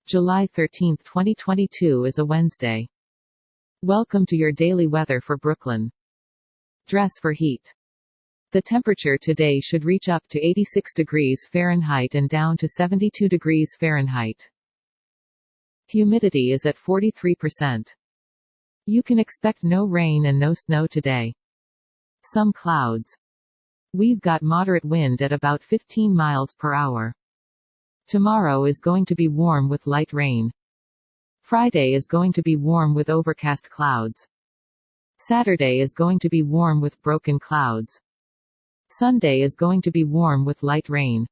July 13, 2022 is a Wednesday. Welcome to your daily weather for Brooklyn. Dress for heat. The temperature today should reach up to 86 degrees Fahrenheit and down to 72 degrees Fahrenheit. Humidity is at 43%. You can expect no rain and no snow today. Some clouds. We've got moderate wind at about 15 miles per hour. Tomorrow is going to be warm with light rain. Friday is going to be warm with overcast clouds. Saturday is going to be warm with broken clouds. Sunday is going to be warm with light rain.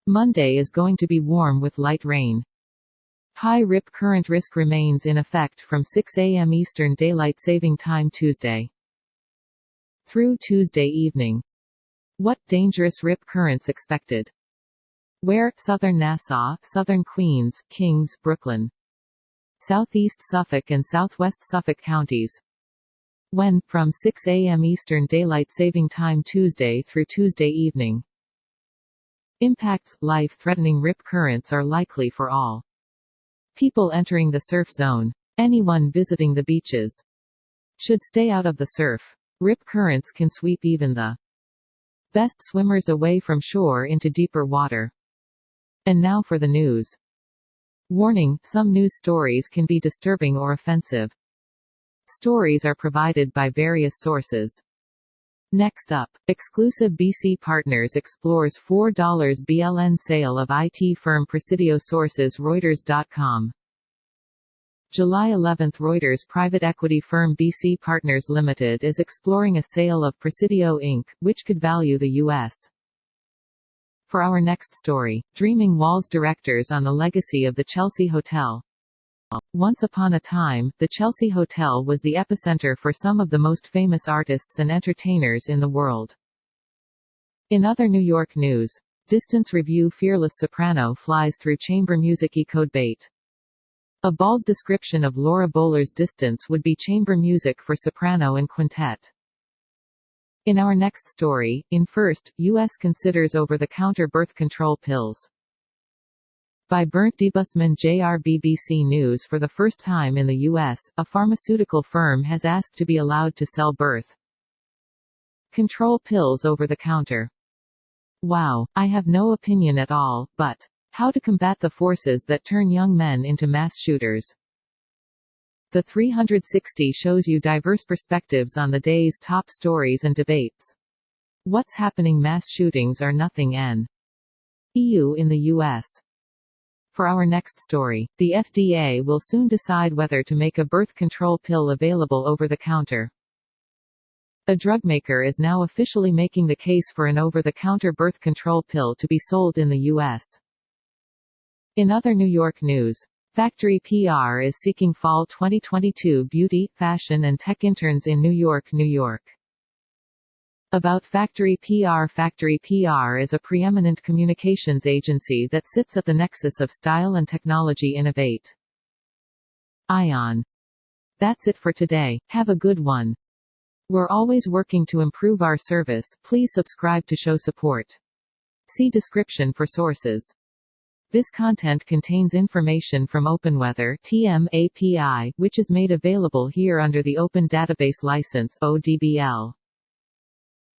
Monday is going to be warm with light rain. High rip current risk remains in effect from 6 a.m. Eastern Daylight Saving Time Tuesday through Tuesday evening. What dangerous rip currents expected? Where? Southern Nassau, Southern Queens, Kings, Brooklyn. Southeast Suffolk and Southwest Suffolk counties. When? From 6 a.m. Eastern Daylight Saving Time Tuesday through Tuesday evening. Impacts. Life-threatening rip currents are likely for all people entering the surf zone. Anyone visiting the beaches should stay out of the surf. Rip currents can sweep even the best swimmers away from shore into deeper water. And now for the news. Warning: some news stories can be disturbing or offensive. Stories are provided by various sources. Next up, exclusive BC Partners explores $4 BLN sale of IT firm Presidio. Sources Reuters.com. July 11, Reuters private equity firm BC Partners Limited is exploring a sale of Presidio Inc., which could value the U.S. For our next story, Dreaming Walls directors on the legacy of the Chelsea Hotel. Once upon a time, the Chelsea Hotel was the epicenter for some of the most famous artists and entertainers in the world. In other New York news, Distance Review fearless soprano flies through chamber music code bait. A bald description of Laura Bowler's Distance would be chamber music for soprano and quintet. In our next story, in first, U.S. considers over-the-counter birth control pills. By Bernd Debusman Jr. BBC News. For the first time in the U.S., a pharmaceutical firm has asked to be allowed to sell birth control pills over the counter. Wow, I have no opinion at all, but how to combat the forces that turn young men into mass shooters. The 360 shows you diverse perspectives on the day's top stories and debates. What's happening? Mass shootings are nothing new in the U.S. For our next story, the FDA will soon decide whether to make a birth control pill available over the counter. A drug maker is now officially making the case for an over-the-counter birth control pill to be sold in the U.S. In other New York news, Factory PR is seeking fall 2022 beauty, fashion and tech interns in New York, New York. About Factory PR. Factory PR is a preeminent communications agency that sits at the nexus of style and technology. Innovate. Ion. That's it for today. Have a good one. We're always working to improve our service. Please subscribe to show support. See description for sources. This content contains information from OpenWeather (TM) API, which is made available here under the Open Database License (ODBL).